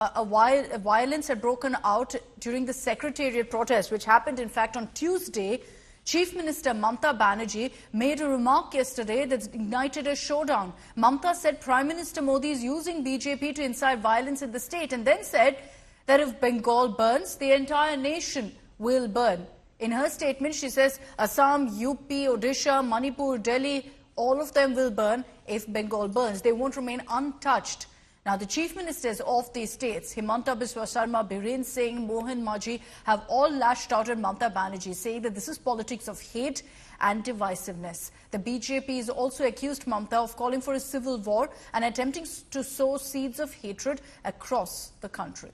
Violence had broken out during the Secretariat protest, which happened, in fact, on Tuesday. Chief Minister Mamata Banerjee made a remark yesterday that ignited a showdown. Mamata said Prime Minister Modi is using BJP to incite violence in the state, and then said that if Bengal burns, the entire nation will burn. In her statement, she says Assam, UP, Odisha, Manipur, Delhi, all of them will burn if Bengal burns. They won't remain untouched. Now, the chief ministers of these states, Himanta Biswa Sarma, Biren Singh, Mohan Majhi, have all lashed out at Mamata Banerjee, saying that this is politics of hate and divisiveness. The BJP has also accused Mamata of calling for a civil war and attempting to sow seeds of hatred across the country.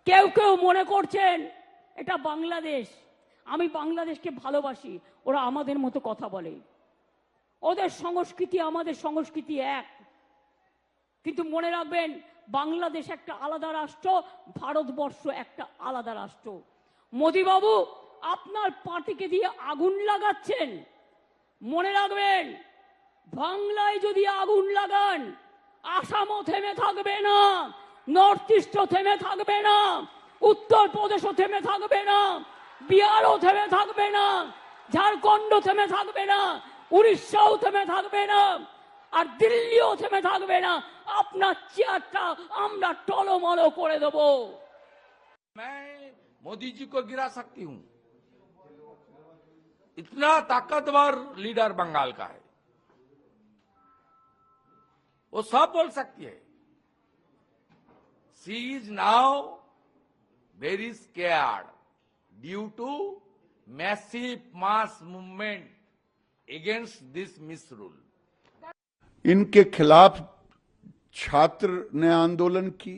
কেউ কেউ মনে করছেন এটা বাংলাদেশ, আমি বাংলাদেশকে ভালোবাসি, ওরা আমাদের মতো কথা বলে, ওদের সংস্কৃতি আমাদের সংস্কৃতি এক। কিন্তু মনে রাখবেন, বাংলাদেশ একটা আলাদা রাষ্ট্র, ভারতবর্ষ একটা আলাদা রাষ্ট্র। মোদি বাবু, আপনার পার্টিকে দিয়ে আগুন লাগাচ্ছেন। মনে রাখবেন, বাংলায় যদি আগুন লাগান, আসামও থেমে থাকবে না, নর্থ ইস্টও থেমে থাকবে না, উত্তরপ্রদেশও থেমে থাকবে না, বিহারও থেমে থাকবে না, ঝাড়খণ্ড থেমে থাকবে না, উড়িষ্যাও থেমে থাকবে না, আর দিল্লিও থেমে থাকবে না। আপনার চেয়ারটা আমরা টলমল করে দেব। मैं मोदी जी को गिरा सकती हूं, इतना ताकतवर लीडर बंगाल का है, वो सब बोल सकती है। She is now very scared due to massive mass movement against this misrule. इनके खिलाफ छात्र ने आंदोलन की,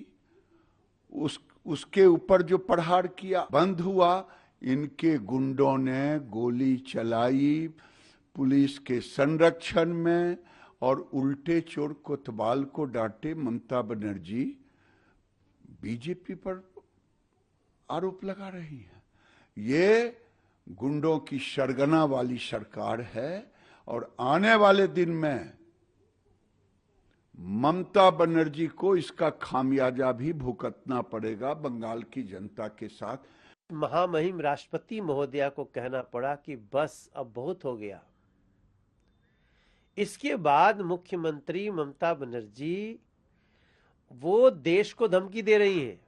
उसके ऊपर जो प्रहार किया बंद हुआ, इनके गुंडों ने गोली चलाई पुलिस के संरक्षण में और उल्टे चोर कोतवाल को डांटे। ममता बनर्जी बीजेपी पर आरोप लगा रही है। ये गुंडों की सरगना वाली सरकार है और आने वाले दिन में ममता बनर्जी को इसका खामियाजा भी भुगतना पड़ेगा बंगाल की जनता के साथ। महामहिम राष्ट्रपति महोदया को कहना पड़ा कि बस अब बहुत हो गया। इसके बाद मुख्यमंत्री ममता बनर्जी वो देश को धमकी दे रही हैं।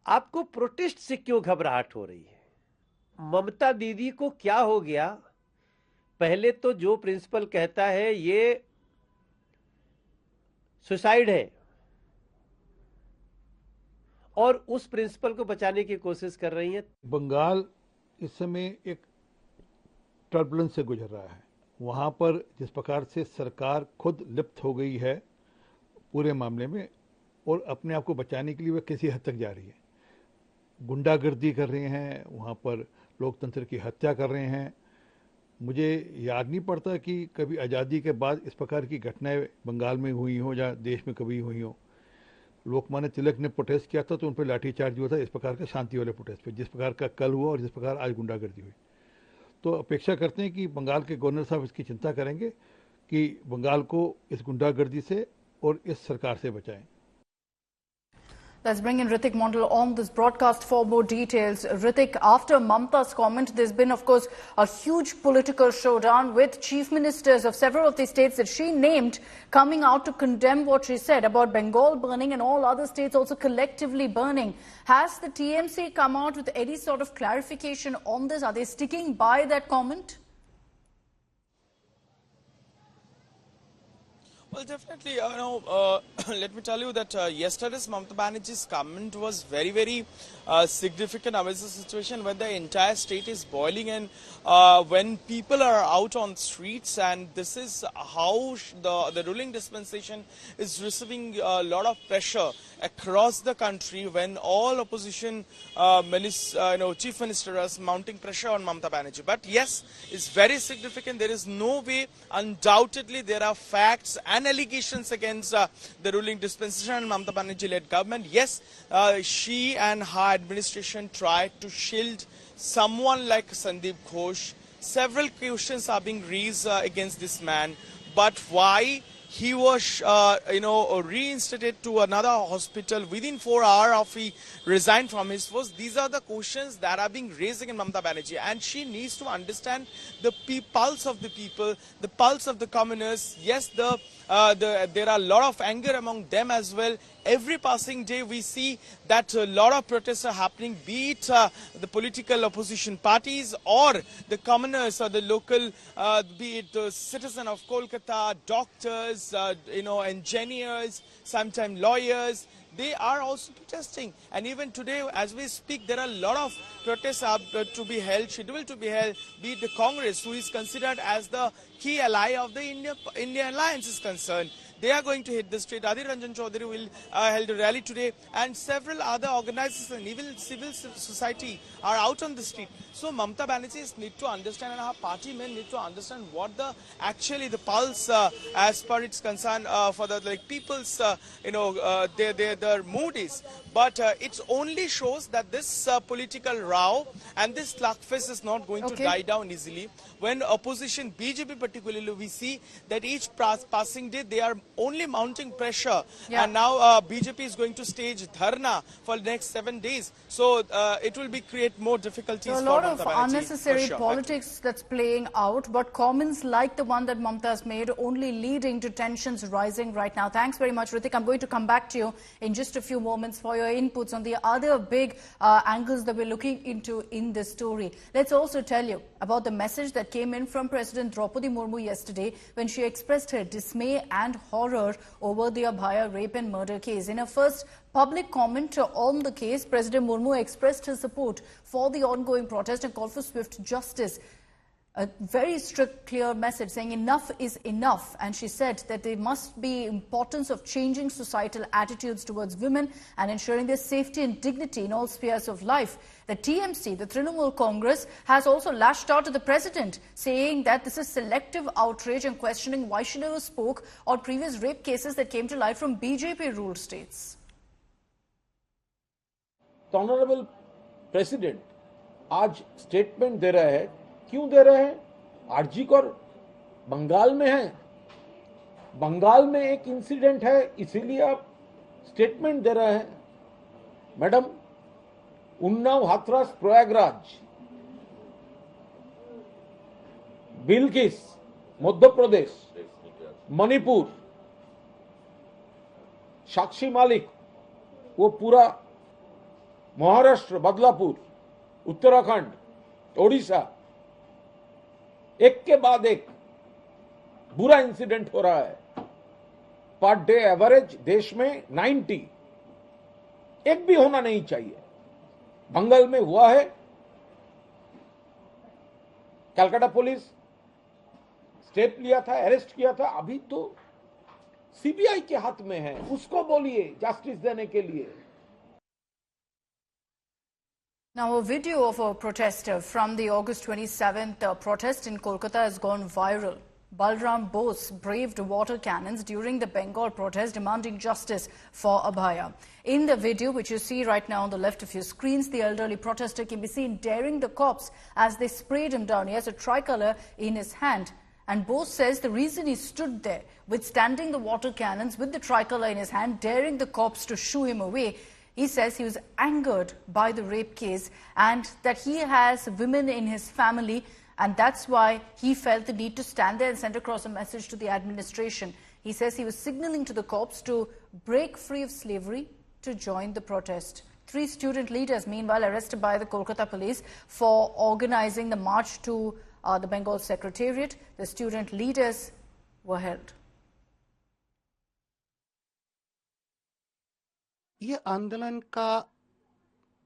आपको प्रोटेस्ट से क्यों घबराहट हो रही है? ममता दीदी को क्या हो गया? पहले तो जो प्रिंसिपल कहता है ये सुसाइड है और उस प्रिंसिपल को बचाने की कोशिश कर रही है। बंगाल इस समय एक टर्बुलेंस से गुजर रहा है। वहां पर जिस प्रकार से सरकार खुद लिप्त हो गई है पूरे मामले में और अपने आप को बचाने के लिए वह किसी हद तक जा रही है, गुंडागर्दी कर रहे हैं, वहां पर लोकतंत्र की हत्या कर रहे हैं। मुझे याद नहीं पड़ता कि कभी आज़ादी के बाद इस प्रकार की घटनाएं बंगाल में हुई हो या देश में कभी हुई हो। लोकमान्य तिलक ने प्रोटेस्ट किया था तो उन पर लाठीचार्ज हुआ था, इस प्रकार का शांति वाले प्रोटेस्ट पे, जिस प्रकार का कल हुआ और जिस प्रकार आज गुंडागर्दी हुई। तो अपेक्षा करते हैं कि बंगाल के गवर्नर साहब इसकी चिंता करेंगे कि बंगाल को इस गुंडागर्दी से और इस सरकार से बचाएं। Let's bring in Ritik Mondal on this broadcast for more details. Ritik, after Mamata's comment, there's been, of course, a huge political showdown with chief ministers of several of the states that she named coming out to condemn what she said about Bengal burning and all other states also collectively burning. Has the TMC come out with any sort of clarification on this? Are they sticking by that comment? Well, definitely, let me tell you that yesterday's Mamata Banerjee's comment was very, very significant amidst the situation when the entire state is boiling and when people are out on streets, and this is how the ruling dispensation is receiving a lot of pressure across the country when all opposition chief ministers are mounting pressure on Mamata Banerjee. But yes, it's very significant. There is no way, undoubtedly, there are facts and allegations against the ruling dispensation and Mamata Banerjee-led government. Yes, she and her administration tried to shield someone like Sandeep Ghosh. Several questions are being raised against this man. but why he was, reinstated to another hospital within 4 hours of he resigned from his post. These are the questions that are being raised in Mamata Banerjee, and she needs to understand the pulse of the people, the pulse of the commoners. Yes, there are a lot of anger among them as well. Every passing day we see that a lot of protests are happening, be it the political opposition parties or the commoners or the local, be it the citizen of Kolkata, doctors, engineers, sometimes lawyers. They are also protesting, and even today as we speak there are a lot of protests to be held, scheduled to be held, be it the Congress, who is considered as the key ally of the India Alliance is concerned. They are going to hit the street. Adhir Ranjan Chaudhary will held a rally today, and several other organizations, even civil society, are out on the street. So Mamata Banerjee need to understand, and our party men need to understand what the pulse as per its concern for the people's their mood is. But it only shows that this political row and this slugfest is not going to die down easily. When opposition, BJP particularly, we see that each passing day they are only mounting pressure, and now BJP is going to stage dharna for the next 7 days. So it will create more difficulties for Mamata Banerjee. A lot of unnecessary politics that's playing out, but comments like the one that Mamata has made only leading to tensions rising right now. Thanks very much, Ritik. I'm going to come back to you in just a few moments for your inputs on the other big angles that we're looking into in this story. Let's also tell you about the message that came in from President Draupadi Murmu yesterday when she expressed her dismay and horror over the Abhaya rape and murder case. In her first public comment on the case, President Murmu expressed her support for the ongoing protest and called for swift justice. A very strict, clear message saying enough is enough. And she said that there must be importance of changing societal attitudes towards women and ensuring their safety and dignity in all spheres of life. The TMC, the Trinamool Congress, has also lashed out at the president, saying that this is selective outrage and questioning why she never spoke on previous rape cases that came to light from BJP-ruled states. The Honorable President आज statement दे रहा है. क्यों दे रहे हैं? RG Kaur Bengal में है, बंगाल में एक इंसिडेंट है, इसीलिए आप स्टेटमेंट दे रहे हैं. मैडम, उन्नाव, हाथरस, प्रयागराज, बिल्किस, मध्य प्रदेश, मणिपुर, साक्षी मालिक, वो पूरा महाराष्ट्र, बदलापुर, उत्तराखंड, ओडिशा, एक के बाद एक बुरा इंसिडेंट हो रहा है. पर डे एवरेज देश में 90, एक भी होना नहीं चाहिए. बंगाल में हुआ है. कलकत्ता पुलिस स्टेप लिया था, अरेस्ट किया था. अभी तो सीबीआई के हाथ में है, उसको बोलिए जस्टिस देने के लिए. Now, a video of a protester from the August 27th protest in Kolkata has gone viral. Balram Bose braved water cannons during the Bengal protest demanding justice for Abhaya. In the video, which you see right now on the left of your screens, the elderly protester can be seen daring the cops as they sprayed him down. He has a tricolour in his hand. And Bose says the reason he stood there, withstanding the water cannons with the tricolour in his hand, daring the cops to shoo him away, he says he was angered by the rape case and that he has women in his family, and that's why he felt the need to stand there and send across a message to the administration. He says he was signalling to the cops to break free of slavery to join the protest. 3 student leaders, meanwhile, arrested by the Kolkata police for organizing the march to the Bengal Secretariat. The student leaders were held. ये आंदोलन का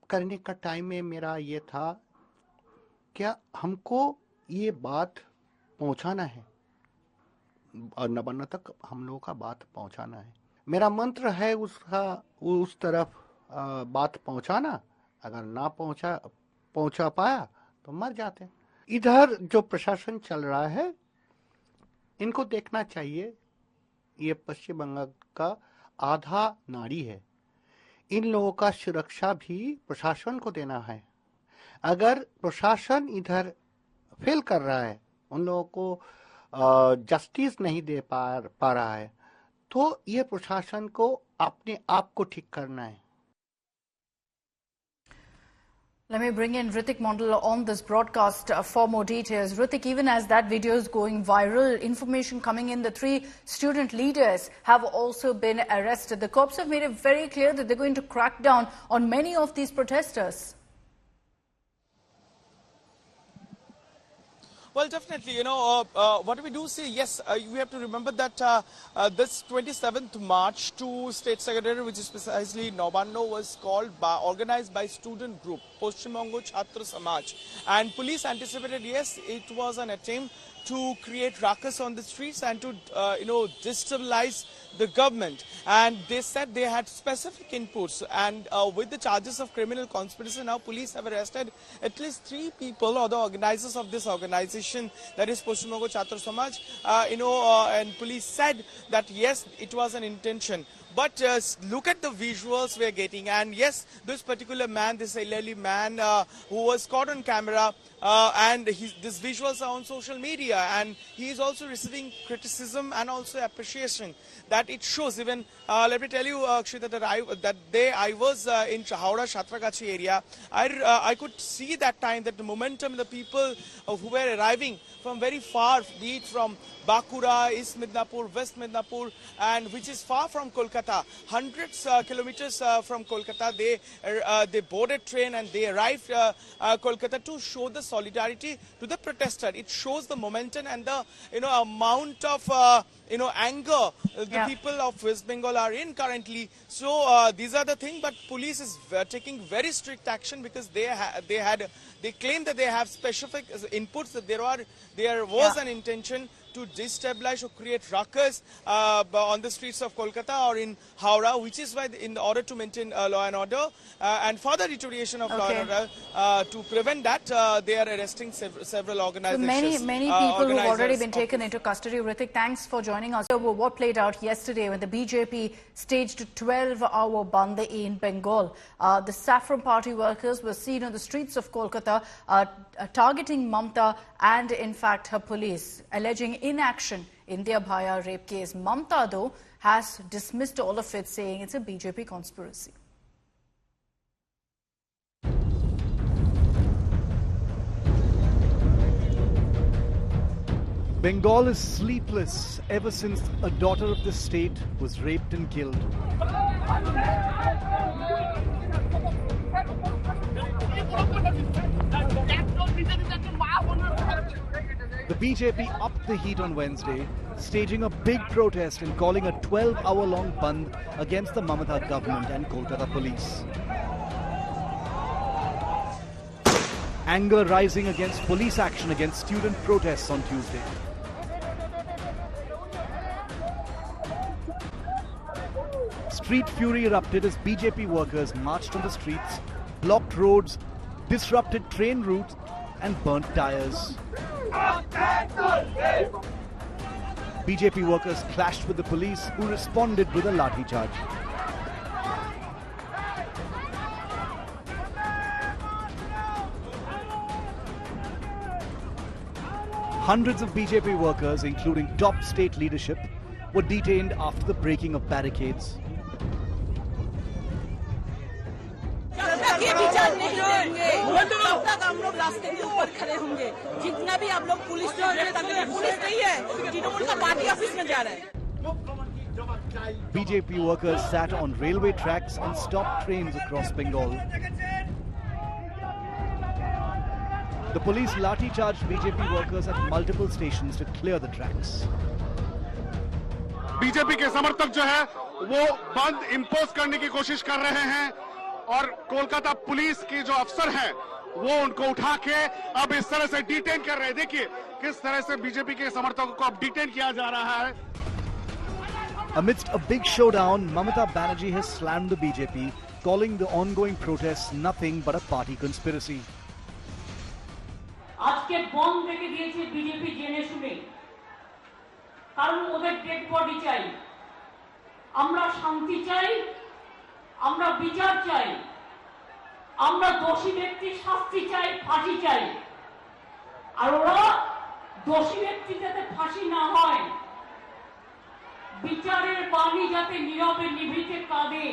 करने का time में मेरा ये था, क्या हमको ये बात पहुंचाना है और नवान्न तक हम लोगों का बात पहुंचाना है. मेरा मंत्र है उस तरफ बात पहुंचाना. अगर ना पहुंचा पाया तो मर जाते. इधर जो प्रशासन चल रहा है, इनको देखना चाहिए. ये पश्चिम बंगाल का आधा नाड़ी है. इन लोगों का सुरक्षा भी प्रशासन को देना है. अगर प्रशासन इधर फेल कर रहा है, उन लोगों को जस्टिस नहीं दे पा रहा है, तो ये प्रशासन को अपने आप को ठीक करना है। Let me bring in Ritik Mondal on this broadcast for more details. Ritik, even as that video is going viral, information coming in, the 3 student leaders have also been arrested. The cops have made it very clear that they're going to crack down on many of these protesters. Well, definitely, what we do see, yes, we have to remember that this 27th March to State Secretary, which is precisely Novanno, was organized by student group, Paschim Bongo Chhatra Samaj. And police anticipated, yes, it was an attempt to create ruckus on the streets and to, destabilize the government. And they said they had specific inputs. And with the charges of criminal conspiracy, now police have arrested at least 3 people, or the organizers of this organization, that is Paschim Bongo Chhatra Samaj. And police said that yes, it was an intention. But look at the visuals we're getting, and yes, this particular man, this elderly man who was caught on camera, and these visuals are on social media, and he is also receiving criticism and also appreciation. That it shows. Even let me tell you, Akshita, that day I was in Howrah Satragachi area. I could see that time that the momentum, the people who were arriving from very far, be it from Bakura, East Midnapur, West Midnapur, and which is far from Kolkata, hundreds kilometers from Kolkata, they boarded train and they arrived Kolkata to show the solidarity to the protester. It shows the momentum and the amount of anger the people of West Bengal are in currently. So these are the things, but police is taking very strict action because they claim that they have specific inputs, that there was an intention to destabilize or create ruckus on the streets of Kolkata or in Howrah, which is why, in order to maintain law and order and further deterioration of law and order, to prevent that, they are arresting several organizations. So many people who have already been taken into custody. Ritik, thanks for joining us. What played out yesterday when the BJP staged a 12-hour bandh in Bengal. The Saffron Party workers were seen on the streets of Kolkata targeting Mamta and, in fact, her police, alleging inaction in the Abhaya rape case. Mamta, though, has dismissed all of it, saying it's a BJP conspiracy. Bengal is sleepless ever since a daughter of the state was raped and killed. The BJP upped the heat on Wednesday, staging a big protest and calling a 12-hour-long bandh against the Mamata government and Kolkata police. Anger rising against police action against student protests on Tuesday. Street fury erupted as BJP workers marched on the streets, blocked roads, disrupted train routes and burnt tires. BJP workers clashed with the police, who responded with a lathi charge. Hundreds of BJP workers, including top state leadership, were detained after the breaking of barricades. BJP workers sat on railway tracks and stopped trains across Bengal. The police lathi charged BJP workers at multiple stations to clear the tracks. BJP के समर्थक जो है वो बंद impose करने की कोशिश कर रहे हैं और कोलकाता पुलिस की जो अफसर हैं वो उनको उठा के अब इस तरह से डिटेन कर रहे हैं. देखिए किस तरह से बीजेपी के समर्थकों को अब डिटेन किया जा रहा है. Amidst a big showdown, Mamata Banerjee has slammed the BJP, calling the ongoing protests nothing but a party conspiracy. আজকে বন্ধ রেখে দিয়েছে বিজেপি জেনে শুনে, কারণ ওদের ডেড বডি চাই, আমরা শান্তি চাই, আমরা বিচার চাই, আমরা দোষী ব্যক্তির শাস্তি চাই, ফাঁসি চাই, আর ওরা দোষী ব্যক্তি যাতে ফাঁসি না হয়, বিচারের বাণী যাতে নীরবে নিভৃতে কাঁদে,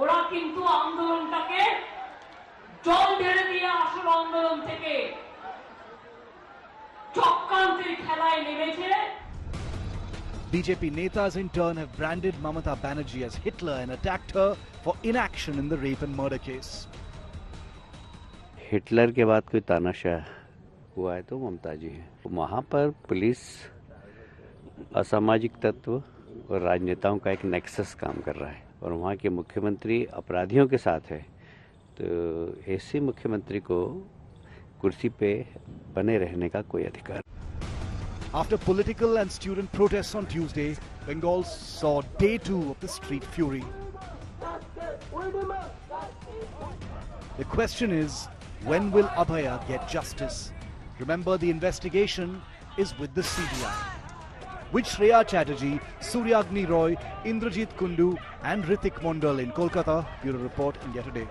ওরা কিন্তু আন্দোলনটাকে জল ঢেলে দিয়ে আসল আন্দোলন থেকে চক্রান্তের খেলায় নেমেছে। BJP netas in turn have branded Mamata Banerjee as Hitler and attacked her for inaction in the rape and murder case. Hitler के बाद कोई तानाशाह हुआ है तो ममता जी है। वहाँ पर पुलिस, असामाजिक तत्व और राजनेताओं का एक नेक्सस काम कर रहा है और वहाँ के मुख्यमंत्री अपराधियों के साथ है, तो ऐसे मुख्यमंत्री को कुर्सी पे बने रहने का कोई अधिकार। After political and student protests on Tuesday, Bengal saw day 2 of the street fury. The question is, when will Abhaya get justice? Remember, the investigation is with the CBI. With Shreya Chatterjee, Suryagni Roy, Indrajit Kundu and Ritik Mondal in Kolkata, Bureau Report, India Today.